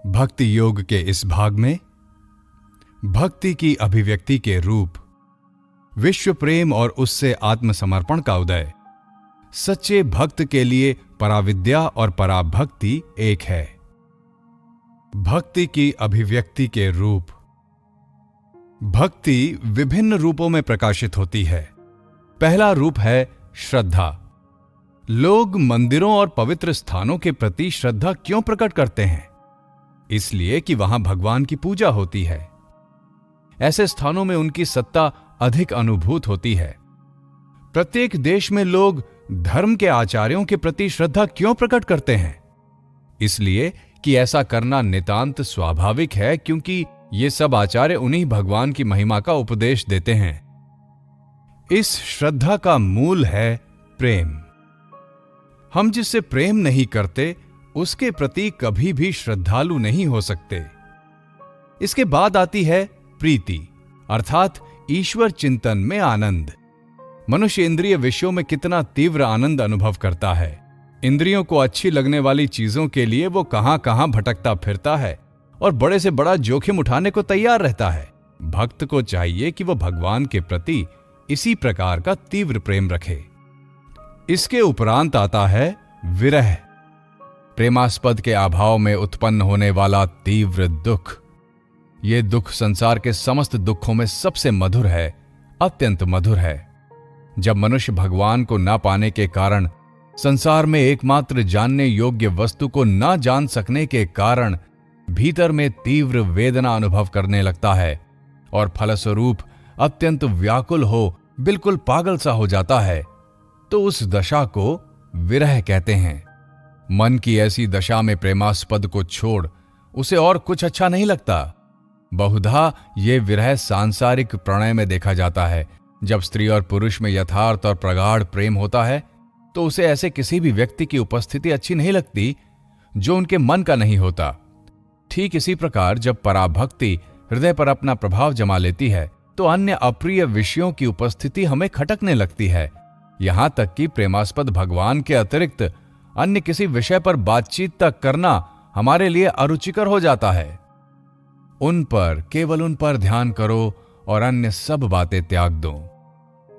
भक्ति योग के इस भाग में भक्ति की अभिव्यक्ति के रूप, विश्व प्रेम और उससे आत्मसमर्पण का उदय, सच्चे भक्त के लिए पराविद्या और पराभक्ति एक है। भक्ति की अभिव्यक्ति के रूप। भक्ति विभिन्न रूपों में प्रकाशित होती है। पहला रूप है श्रद्धा। लोग मंदिरों और पवित्र स्थानों के प्रति श्रद्धा क्यों प्रकट करते हैं? इसलिए कि वहां भगवान की पूजा होती है। ऐसे स्थानों में उनकी सत्ता अधिक अनुभूत होती है। प्रत्येक देश में लोग धर्म के आचार्यों के प्रति श्रद्धा क्यों प्रकट करते हैं? इसलिए कि ऐसा करना नितांत स्वाभाविक है, क्योंकि ये सब आचार्य उन्हीं भगवान की महिमा का उपदेश देते हैं। इस श्रद्धा का मूल है प्रेम। हम जिससे प्रेम नहीं करते, उसके प्रति कभी भी श्रद्धालु नहीं हो सकते। इसके बाद आती है प्रीति, अर्थात ईश्वर चिंतन में आनंद। मनुष्य इंद्रिय विषयों में कितना तीव्र आनंद अनुभव करता है। इंद्रियों को अच्छी लगने वाली चीजों के लिए वो कहां कहां भटकता फिरता है और बड़े से बड़ा जोखिम उठाने को तैयार रहता है। भक्त को चाहिए कि वो भगवान के प्रति इसी प्रकार का तीव्र प्रेम रखे। इसके उपरांत आता है विरह, प्रेमास्पद के अभाव में उत्पन्न होने वाला तीव्र दुख। ये दुख संसार के समस्त दुखों में सबसे मधुर है, अत्यंत मधुर है। जब मनुष्य भगवान को न पाने के कारण, संसार में एकमात्र जानने योग्य वस्तु को न जान सकने के कारण भीतर में तीव्र वेदना अनुभव करने लगता है और फलस्वरूप अत्यंत व्याकुल हो, बिल्कुल पागल सा हो जाता है, तो उस दशा को विरह कहते हैं। मन की ऐसी दशा में प्रेमास्पद को छोड़ उसे और कुछ अच्छा नहीं लगता। बहुधा ये विरह सांसारिक प्रणय में देखा जाता है। जब स्त्री और पुरुष में यथार्थ और प्रगाढ़ प्रेम होता है, तो उसे ऐसे किसी भी व्यक्ति की उपस्थिति अच्छी नहीं लगती जो उनके मन का नहीं होता। ठीक इसी प्रकार जब पराभक्ति हृदय पर अपना प्रभाव जमा लेती है, तो अन्य अप्रिय विषयों की उपस्थिति हमें खटकने लगती है। यहां तक कि प्रेमास्पद भगवान के अतिरिक्त अन्य किसी विषय पर बातचीत तक करना हमारे लिए अरुचिकर हो जाता है। केवल उन पर ध्यान करो और अन्य सब बातें त्याग दो।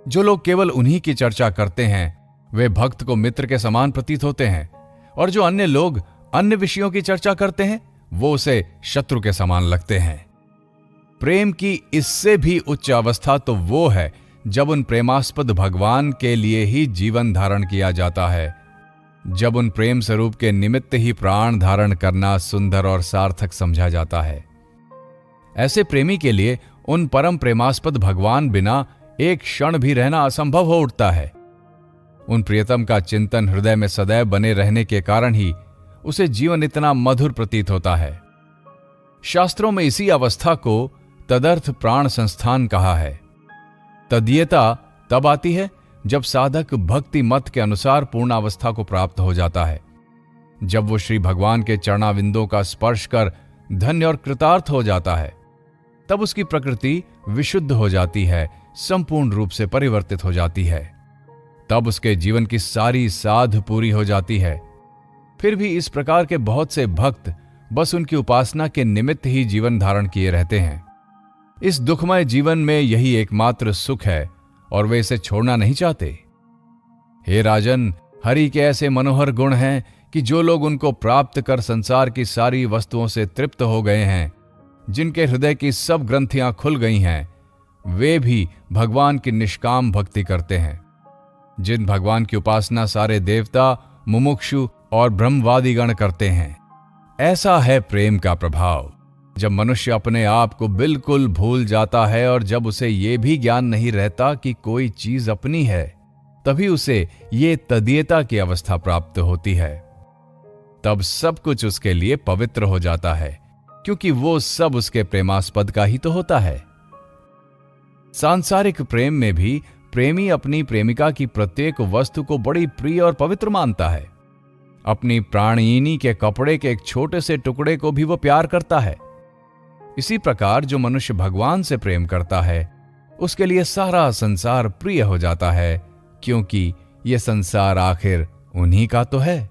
जो लोग केवल उन्हीं की चर्चा करते हैं, वे भक्त को मित्र के समान प्रतीत होते हैं, और जो अन्य लोग अन्य विषयों की चर्चा करते हैं, वो उसे शत्रु के समान लगते हैं। प्रेम की इससे भी उच्च अवस्था तो वो है जब उन प्रेमास्पद भगवान के लिए ही जीवन धारण किया जाता है, जब उन प्रेम स्वरूप के निमित्त ही प्राण धारण करना सुंदर और सार्थक समझा जाता है। ऐसे प्रेमी के लिए उन परम प्रेमास्पद भगवान बिना एक क्षण भी रहना असंभव हो उठता है। उन प्रियतम का चिंतन हृदय में सदैव बने रहने के कारण ही उसे जीवन इतना मधुर प्रतीत होता है। शास्त्रों में इसी अवस्था को तदर्थ प्राण संस्थान कहा है। तदीयता तब आती है जब साधक भक्ति मत के अनुसार पूर्णावस्था को प्राप्त हो जाता है। जब वो श्री भगवान के चरणाविंदों का स्पर्श कर धन्य और कृतार्थ हो जाता है, तब उसकी प्रकृति विशुद्ध हो जाती है, संपूर्ण रूप से परिवर्तित हो जाती है। तब उसके जीवन की सारी साध पूरी हो जाती है। फिर भी इस प्रकार के बहुत से भक्त बस उनकी उपासना के निमित्त ही जीवन धारण किए रहते हैं। इस दुखमय जीवन में यही एकमात्र सुख है और वे इसे छोड़ना नहीं चाहते। हे राजन, हरि के ऐसे मनोहर गुण हैं कि जो लोग उनको प्राप्त कर संसार की सारी वस्तुओं से तृप्त हो गए हैं, जिनके हृदय की सब ग्रंथियां खुल गई हैं, वे भी भगवान की निष्काम भक्ति करते हैं। जिन भगवान की उपासना सारे देवता, मुमुक्षु और ब्रह्मवादी गण करते हैं। ऐसा है प्रेम का प्रभाव। जब मनुष्य अपने आप को बिल्कुल भूल जाता है और जब उसे ये भी ज्ञान नहीं रहता कि कोई चीज अपनी है, तभी उसे ये तदीयता की अवस्था प्राप्त होती है। तब सब कुछ उसके लिए पवित्र हो जाता है, क्योंकि वो सब उसके प्रेमास्पद का ही तो होता है। सांसारिक प्रेम में भी प्रेमी अपनी प्रेमिका की प्रत्येक वस्तु को बड़ी प्रिय और पवित्र मानता है। अपनी प्राणिनी के कपड़े के एक छोटे से टुकड़े को भी वो प्यार करता है। इसी प्रकार जो मनुष्य भगवान से प्रेम करता है, उसके लिए सारा संसार प्रिय हो जाता है, क्योंकि यह संसार आखिर उन्हीं का तो है।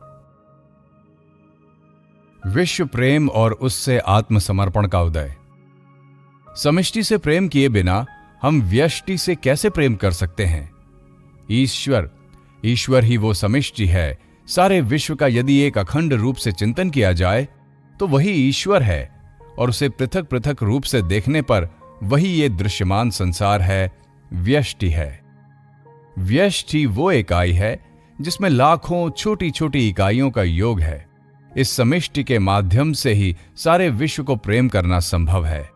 विश्व प्रेम और उससे आत्मसमर्पण का उदय। समष्टि से प्रेम किए बिना हम व्यष्टि से कैसे प्रेम कर सकते हैं? ईश्वर ही वो समष्टि है। सारे विश्व का यदि एक अखंड रूप से चिंतन किया जाए तो वही ईश्वर है, और उसे पृथक पृथक रूप से देखने पर वही ये दृश्यमान संसार है, व्यष्टि है। व्यष्टि वो इकाई है जिसमें लाखों छोटी छोटी इकाइयों का योग है। इस समष्टि के माध्यम से ही सारे विश्व को प्रेम करना संभव है।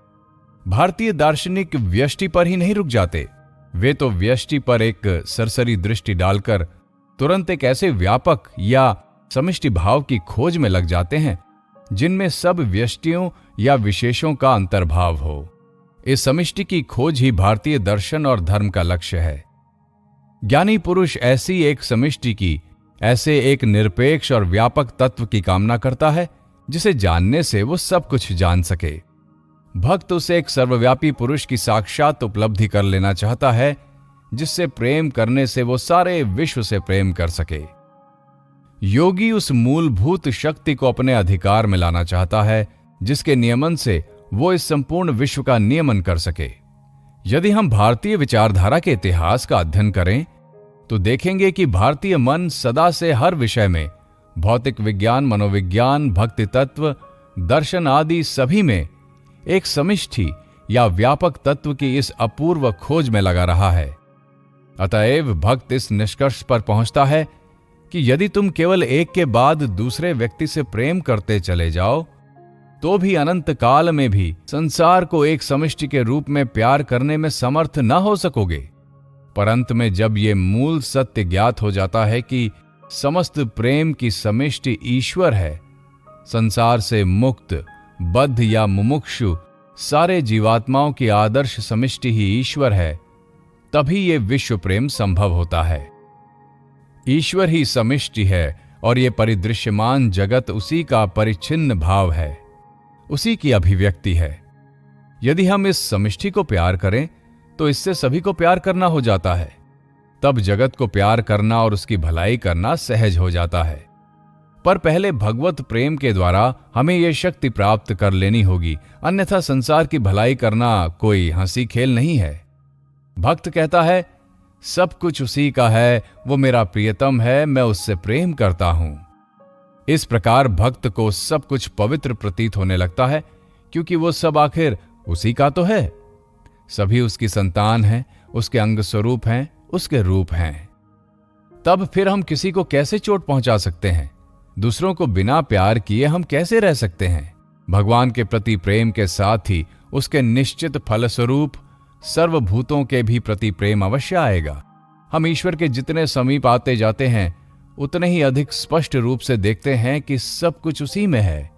भारतीय दार्शनिक व्यष्टि पर ही नहीं रुक जाते, वे तो व्यष्टि पर एक सरसरी दृष्टि डालकर तुरंत एक ऐसे व्यापक या समष्टि भाव की खोज में लग जाते हैं जिनमें सब व्यष्टियों या विशेषों का अंतर्भाव हो। इस समष्टि की खोज ही भारतीय दर्शन और धर्म का लक्ष्य है। ज्ञानी पुरुष ऐसी एक समष्टि की, ऐसे एक निरपेक्ष और व्यापक तत्व की कामना करता है जिसे जानने से वो सब कुछ जान सके। भक्त उसे एक सर्वव्यापी पुरुष की साक्षात उपलब्धि कर लेना चाहता है, जिससे प्रेम करने से वो सारे विश्व से प्रेम कर सके। योगी उस मूलभूत शक्ति को अपने अधिकार में लाना चाहता है जिसके नियमन से वो इस संपूर्ण विश्व का नियमन कर सके। यदि हम भारतीय विचारधारा के इतिहास का अध्ययन करें तो देखेंगे कि भारतीय मन सदा से हर विषय में, भौतिक विज्ञान, मनोविज्ञान, भक्ति तत्व, दर्शन आदि सभी में एक समष्टि या व्यापक तत्व की इस अपूर्व खोज में लगा रहा है। अतएव भक्त इस निष्कर्ष पर पहुंचता है कि यदि तुम केवल एक के बाद दूसरे व्यक्ति से प्रेम करते चले जाओ तो भी अनंत काल में भी संसार को एक समष्टि के रूप में प्यार करने में समर्थ न हो सकोगे। पर अंत में जब ये मूल सत्य ज्ञात हो जाता है कि समस्त प्रेम की समष्टि ईश्वर है, संसार से मुक्त, बद्ध या मुमुक्षु सारे जीवात्माओं की आदर्श समष्टि ही ईश्वर है, तभी ये विश्व प्रेम संभव होता है। ईश्वर ही समष्टि है और ये परिदृश्यमान जगत उसी का परिच्छिन्न भाव है, उसी की अभिव्यक्ति है। यदि हम इस समष्टि को प्यार करें तो इससे सभी को प्यार करना हो जाता है। तब जगत को प्यार करना और उसकी भलाई करना सहज हो जाता है। पर पहले भगवत प्रेम के द्वारा हमें यह शक्ति प्राप्त कर लेनी होगी, अन्यथा संसार की भलाई करना कोई हंसी खेल नहीं है। भक्त कहता है, सब कुछ उसी का है, वो मेरा प्रियतम है, मैं उससे प्रेम करता हूं। इस प्रकार भक्त को सब कुछ पवित्र प्रतीत होने लगता है, क्योंकि वो सब आखिर उसी का तो है। सभी उसकी संतान हैं, उसके अंग स्वरूप हैं, उसके रूप हैं। तब फिर हम किसी को कैसे चोट पहुंचा सकते हैं? दूसरों को बिना प्यार किए हम कैसे रह सकते हैं? भगवान के प्रति प्रेम के साथ ही उसके निश्चित फलस्वरूप सर्वभूतों के भी प्रति प्रेम अवश्य आएगा। हम ईश्वर के जितने समीप आते जाते हैं उतने ही अधिक स्पष्ट रूप से देखते हैं कि सब कुछ उसी में है।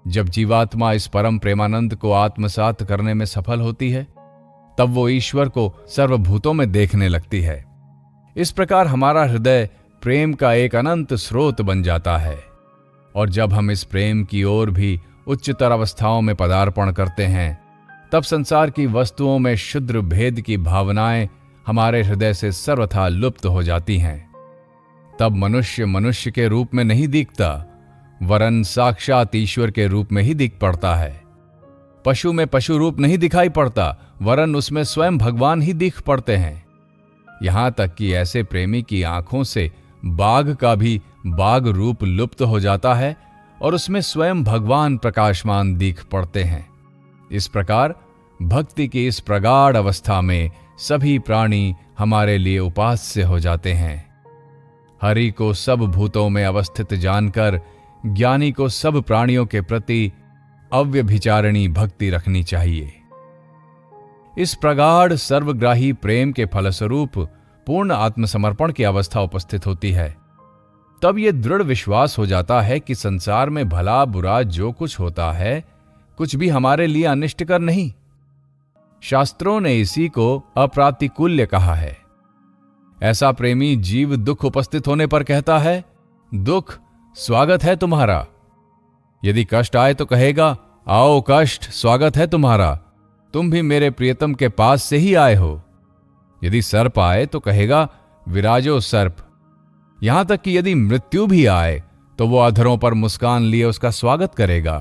जब जीवात्मा इस परम प्रेमानंद को आत्मसात करने में सफल होती है, तब वो ईश्वर को सर्वभूतों में देखने लगती है। इस प्रकार हमारा हृदय प्रेम का एक अनंत स्रोत बन जाता है। और जब हम इस प्रेम की ओर भी उच्चतर अवस्थाओं में पदार्पण करते हैं, तब संसार की वस्तुओं में क्षुद्र भेद की भावनाएं हमारे हृदय से सर्वथा लुप्त हो जाती हैं। तब मनुष्य मनुष्य के रूप में नहीं दिखता, वरन साक्षात ईश्वर के रूप में ही दिख पड़ता है। पशु में पशु रूप नहीं दिखाई पड़ता, वरन उसमें स्वयं भगवान ही दिख पड़ते हैं। यहां तक कि ऐसे प्रेमी की आंखों से बाघ का भी बाघ रूप लुप्त हो जाता है और उसमें स्वयं भगवान प्रकाशमान दिख पड़ते हैं। इस प्रकार भक्ति की इस प्रगाढ़ अवस्था में सभी प्राणी हमारे लिए उपास्य हो जाते हैं। हरि को सब भूतों में अवस्थित जानकर ज्ञानी को सब प्राणियों के प्रति अव्यभिचारिणी भक्ति रखनी चाहिए। इस प्रगाढ़ सर्वग्राही प्रेम के फलस्वरूप पूर्ण आत्मसमर्पण की अवस्था उपस्थित होती है। तब यह दृढ़ विश्वास हो जाता है कि संसार में भला बुरा जो कुछ होता है, कुछ भी हमारे लिए अनिष्टकर नहीं। शास्त्रों ने इसी को अप्रातिकूल्य कहा है। ऐसा प्रेमी जीव दुख उपस्थित होने पर कहता है, दुख स्वागत है तुम्हारा। यदि कष्ट आए तो कहेगा, आओ कष्ट, स्वागत है तुम्हारा, तुम भी मेरे प्रियतम के पास से ही आए हो। यदि सर्प आए तो कहेगा, विराजो सर्प। यहां तक कि यदि मृत्यु भी आए तो वो अधरों पर मुस्कान लिए उसका स्वागत करेगा।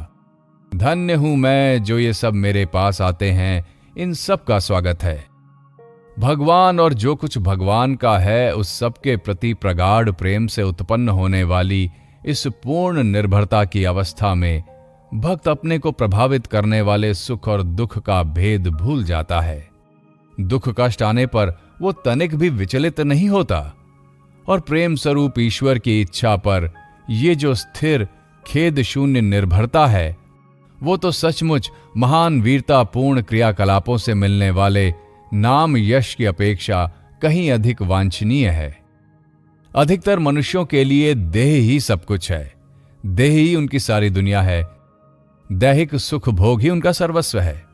धन्य हूं मैं जो ये सब मेरे पास आते हैं, इन सब का स्वागत है। भगवान और जो कुछ भगवान का है उस सब के प्रति प्रगाढ़ प्रेम से उत्पन्न होने वाली इस पूर्ण निर्भरता की अवस्था में भक्त अपने को प्रभावित करने वाले सुख और दुख का भेद भूल जाता है। दुख कष्ट आने पर वो तनिक भी विचलित नहीं होता और प्रेम स्वरूप ईश्वर की इच्छा पर ये जो स्थिर खेद शून्य निर्भरता है, वो तो सचमुच महान वीरतापूर्ण क्रियाकलापों से मिलने वाले नाम यश की अपेक्षा कहीं अधिक वांछनीय है। अधिकतर मनुष्यों के लिए देह ही सब कुछ है, देह ही उनकी सारी दुनिया है, दैहिक सुख भोग ही उनका सर्वस्व है।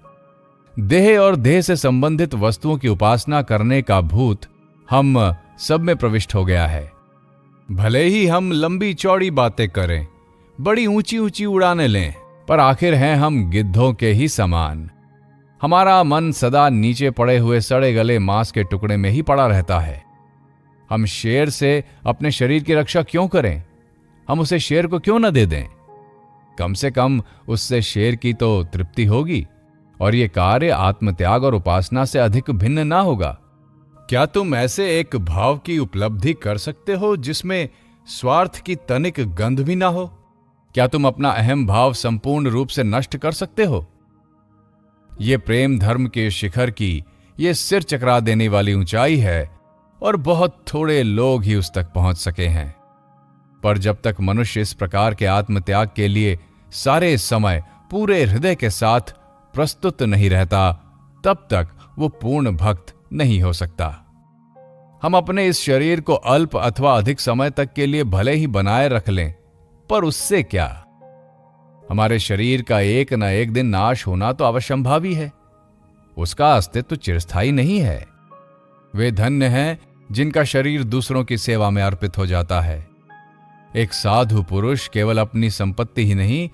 देह और देह से संबंधित वस्तुओं की उपासना करने का भूत हम सब में प्रविष्ट हो गया है। भले ही हम लंबी चौड़ी बातें करें, बड़ी ऊंची ऊंची उड़ानें लें, पर आखिर हैं हम गिद्धों के ही समान। हमारा मन सदा नीचे पड़े हुए सड़े गले मांस के टुकड़े में ही पड़ा रहता है। हम शेर से अपने शरीर की रक्षा क्यों करें? हम उसे शेर को क्यों न दे दें? कम से कम उससे शेर की तो तृप्ति होगी और ये कार्य आत्मत्याग और उपासना से अधिक भिन्न ना होगा। क्या तुम ऐसे एक भाव की उपलब्धि कर सकते हो जिसमें स्वार्थ की तनिक गंध भी ना हो? क्या तुम अपना अहम भाव संपूर्ण रूप से नष्ट कर सकते हो? ये प्रेम धर्म के शिखर की ये सिर चकरा देने वाली ऊंचाई है और बहुत थोड़े लोग ही उस तक पहुंच सके हैं। पर जब तक मनुष्य इस प्रकार के आत्मत्याग के लिए सारे समय पूरे हृदय के साथ प्रस्तुत नहीं रहता, तब तक वो पूर्ण भक्त नहीं हो सकता। हम अपने इस शरीर को अल्प अथवा अधिक समय तक के लिए भले ही बनाए रख लें, पर उससे क्या? हमारे शरीर का एक न एक दिन नाश होना तो अवश्यंभावी है। उसका अस्तित्व चिरस्थायी नहीं है। वे धन्य हैं जिनका शरीर दूसरों की सेवा में अर्पित हो जाता है। एक साधु पुरुष केवल अपनी संपत्ति ही नहीं,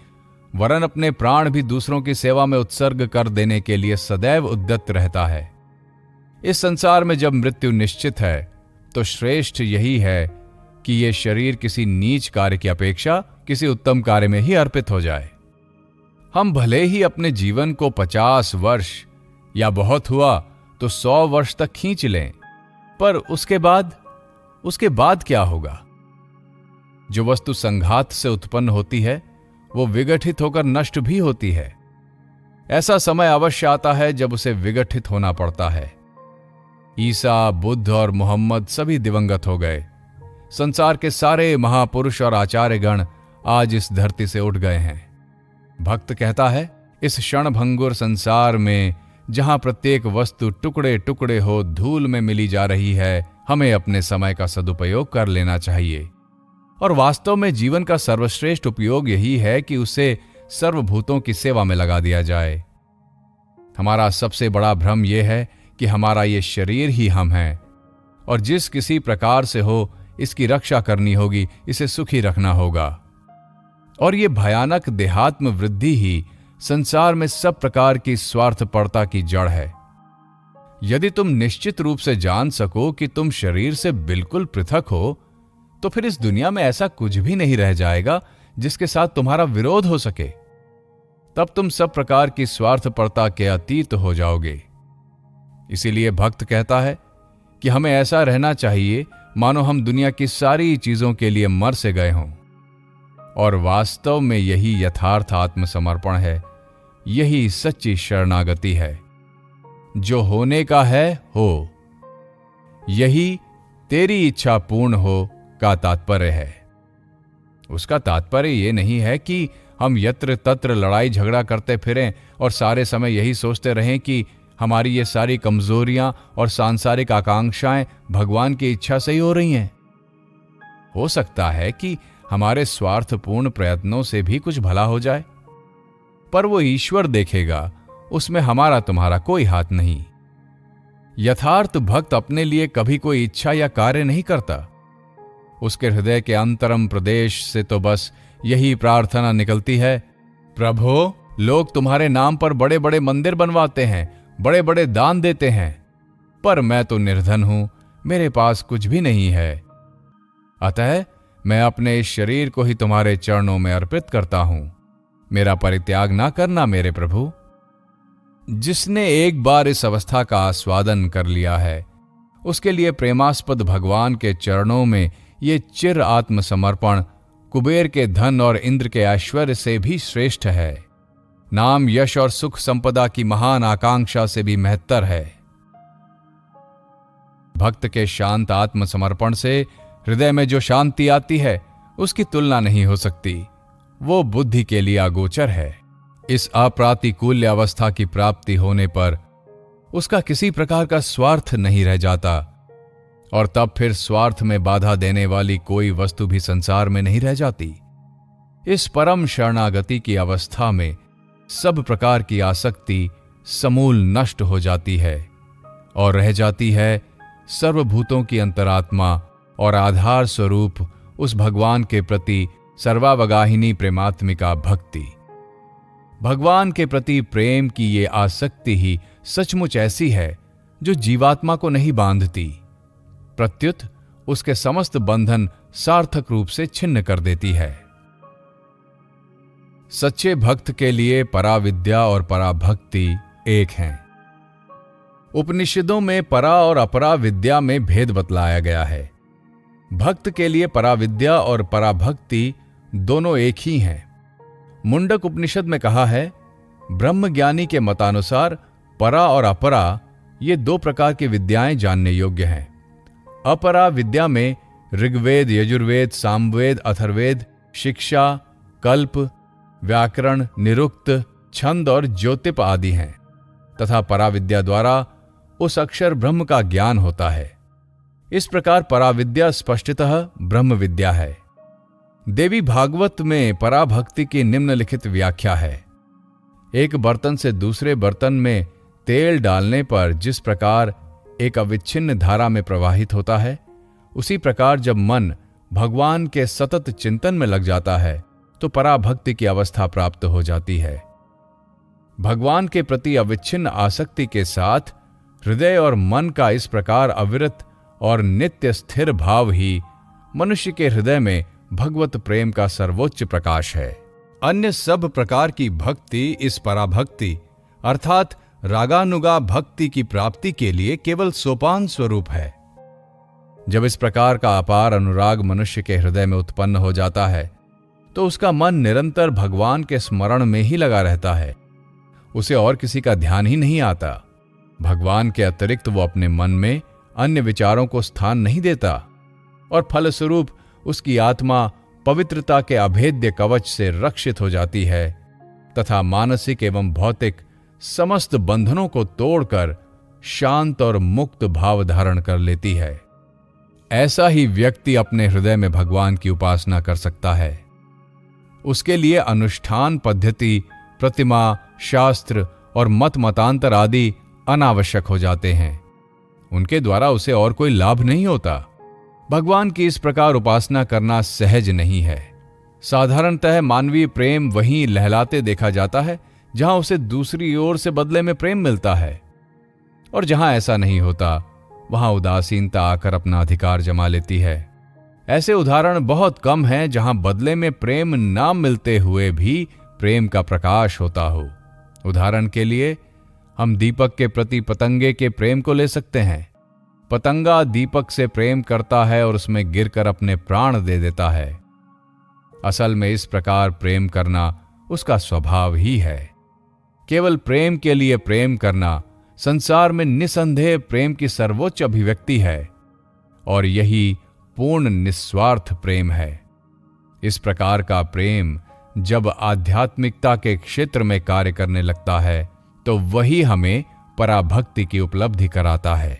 वरन अपने प्राण भी दूसरों की सेवा में उत्सर्ग कर देने के लिए सदैव उद्यत रहता है। इस संसार में जब मृत्यु निश्चित है तो श्रेष्ठ यही है कि ये शरीर किसी नीच कार्य की अपेक्षा किसी उत्तम कार्य में ही अर्पित हो जाए। हम भले ही अपने जीवन को 50 वर्ष या बहुत हुआ तो 100 वर्ष तक खींच लें, पर उसके बाद क्या होगा? जो वस्तु संघात से उत्पन्न होती है वो विघटित होकर नष्ट भी होती है। ऐसा समय अवश्य आता है जब उसे विघटित होना पड़ता है। ईसा, बुद्ध और मोहम्मद सभी दिवंगत हो गए। संसार के सारे महापुरुष और आचार्यगण आज इस धरती से उठ गए हैं। भक्त कहता है, इस क्षणभंगुर संसार में जहां प्रत्येक वस्तु टुकड़े टुकड़े हो धूल में मिली जा रही है, हमें अपने समय का सदुपयोग कर लेना चाहिए। और वास्तव में जीवन का सर्वश्रेष्ठ उपयोग यही है कि उसे सर्वभूतों की सेवा में लगा दिया जाए। हमारा सबसे बड़ा भ्रम यह है कि हमारा ये शरीर ही हम हैं और जिस किसी प्रकार से हो इसकी रक्षा करनी होगी, इसे सुखी रखना होगा। और ये भयानक देहात्म वृद्धि ही संसार में सब प्रकार की स्वार्थपरता की जड़ है। यदि तुम निश्चित रूप से जान सको कि तुम शरीर से बिल्कुल पृथक हो, तो फिर इस दुनिया में ऐसा कुछ भी नहीं रह जाएगा जिसके साथ तुम्हारा विरोध हो सके। तब तुम सब प्रकार की स्वार्थपरता के अतीत हो जाओगे। इसीलिए भक्त कहता है कि हमें ऐसा रहना चाहिए मानो हम दुनिया की सारी चीजों के लिए मर से गए हों। और वास्तव में यही यथार्थ आत्मसमर्पण है, यही सच्ची शरणागति है। जो होने का है हो, यही तेरी इच्छा पूर्ण हो का तात्पर्य है। उसका तात्पर्य यह नहीं है कि हम यत्र तत्र लड़ाई झगड़ा करते फिरें और सारे समय यही सोचते रहें कि हमारी ये सारी कमजोरियां और सांसारिक आकांक्षाएं भगवान की इच्छा से ही हो रही हैं। हो सकता है कि हमारे स्वार्थपूर्ण प्रयत्नों से भी कुछ भला हो जाए, पर वो ईश्वर देखेगा, उसमें हमारा तुम्हारा कोई हाथ नहीं। यथार्थ भक्त अपने लिए कभी कोई इच्छा या कार्य नहीं करता। उसके हृदय के अंतरम प्रदेश से तो बस यही प्रार्थना निकलती है, प्रभो, लोग तुम्हारे नाम पर बड़े बड़े मंदिर बनवाते हैं, बड़े बड़े दान देते हैं, पर मैं तो निर्धन हूं, मेरे पास कुछ भी नहीं है। अतः मैं अपने इस शरीर को ही तुम्हारे चरणों में अर्पित करता हूं। मेरा परित्याग ना करना मेरे प्रभु। जिसने एक बार इस अवस्था का आस्वादन कर लिया है, उसके लिए प्रेमास्पद भगवान के चरणों में ये चिर आत्मसमर्पण कुबेर के धन और इंद्र के ऐश्वर्य से भी श्रेष्ठ है। नाम, यश और सुख संपदा की महान आकांक्षा से भी महत्तर है। भक्त के शांत आत्मसमर्पण से हृदय में जो शांति आती है, उसकी तुलना नहीं हो सकती। वो बुद्धि के लिए अगोचर है। इस अप्रातिकूल्य अवस्था की प्राप्ति होने पर उसका किसी प्रकार का स्वार्थ नहीं रह जाता, और तब फिर स्वार्थ में बाधा देने वाली कोई वस्तु भी संसार में नहीं रह जाती। इस परम शरणागति की अवस्था में सब प्रकार की आसक्ति समूल नष्ट हो जाती है और रह जाती है सर्वभूतों की अंतरात्मा और आधार स्वरूप उस भगवान के प्रति सर्वावगाहिनी प्रेमात्मिका भक्ति। भगवान के प्रति प्रेम की ये आसक्ति ही सचमुच ऐसी है जो जीवात्मा को नहीं बांधती, प्रत्युत उसके समस्त बंधन सार्थक रूप से छिन्न कर देती है। सच्चे भक्त के लिए पराविद्या और पराभक्ति एक हैं। उपनिषदों में परा और अपरा विद्या में भेद बतलाया गया है। भक्त के लिए पराविद्या और पराभक्ति दोनों एक ही हैं। मुंडक उपनिषद में कहा है, ब्रह्मज्ञानी के मतानुसार परा और अपरा ये दो प्रकार की विद्याएं जानने योग्य हैं। अपरा विद्या में ऋग्वेद, यजुर्वेद, सामवेद, अथर्वेद, शिक्षा, कल्प, व्याकरण, निरुक्त, छंद और ज्योतिप आदि हैं, तथा पराविद्या द्वारा उस अक्षर ब्रह्म का ज्ञान होता है। इस प्रकार पराविद्या स्पष्टतः ब्रह्म विद्या है। देवी भागवत में पराभक्ति की निम्नलिखित व्याख्या है। एक बर्तन से दूसरे बर्तन में तेल डालने पर जिस प्रकार एक अविच्छिन्न धारा में प्रवाहित होता है, उसी प्रकार जब मन भगवान के सतत चिंतन में लग जाता है तो पराभक्ति की अवस्था प्राप्त हो जाती है। भगवान के प्रति अविच्छिन्न आसक्ति के साथ हृदय और मन का इस प्रकार अविरत और नित्य स्थिर भाव ही मनुष्य के हृदय में भगवत प्रेम का सर्वोच्च प्रकाश है। अन्य सब प्रकार की भक्ति इस पराभक्ति अर्थात रागानुगा भक्ति की प्राप्ति के लिए केवल सोपान स्वरूप है। जब इस प्रकार का अपार अनुराग मनुष्य के हृदय में उत्पन्न हो जाता है तो उसका मन निरंतर भगवान के स्मरण में ही लगा रहता है। उसे और किसी का ध्यान ही नहीं आता। भगवान के अतिरिक्त वो अपने मन में अन्य विचारों को स्थान नहीं देता और फलस्वरूप उसकी आत्मा पवित्रता के अभेद्य कवच से रक्षित हो जाती है तथा मानसिक एवं भौतिक समस्त बंधनों को तोड़कर शांत और मुक्त भाव धारण कर लेती है। ऐसा ही व्यक्ति अपने हृदय में भगवान की उपासना कर सकता है। उसके लिए अनुष्ठान पद्धति, प्रतिमा, शास्त्र और मत मतांतर आदि अनावश्यक हो जाते हैं। उनके द्वारा उसे और कोई लाभ नहीं होता। भगवान की इस प्रकार उपासना करना सहज नहीं है। साधारणतः मानवीय प्रेम वहीं लहलाते देखा जाता है जहां उसे दूसरी ओर से बदले में प्रेम मिलता है, और जहां ऐसा नहीं होता वहां उदासीनता आकर अपना अधिकार जमा लेती है। ऐसे उदाहरण बहुत कम हैं जहां बदले में प्रेम ना मिलते हुए भी प्रेम का प्रकाश होता हो। उदाहरण के लिए हम दीपक के प्रति पतंगे के प्रेम को ले सकते हैं। पतंगा दीपक से प्रेम करता है और उसमें गिरकर अपने प्राण दे देता है। असल में इस प्रकार प्रेम करना उसका स्वभाव ही है। केवल प्रेम के लिए प्रेम करना संसार में निसंदेह प्रेम की सर्वोच्च अभिव्यक्ति है, और यही पूर्ण निस्वार्थ प्रेम है। इस प्रकार का प्रेम जब आध्यात्मिकता के क्षेत्र में कार्य करने लगता है तो वही हमें पराभक्ति की उपलब्धि कराता है।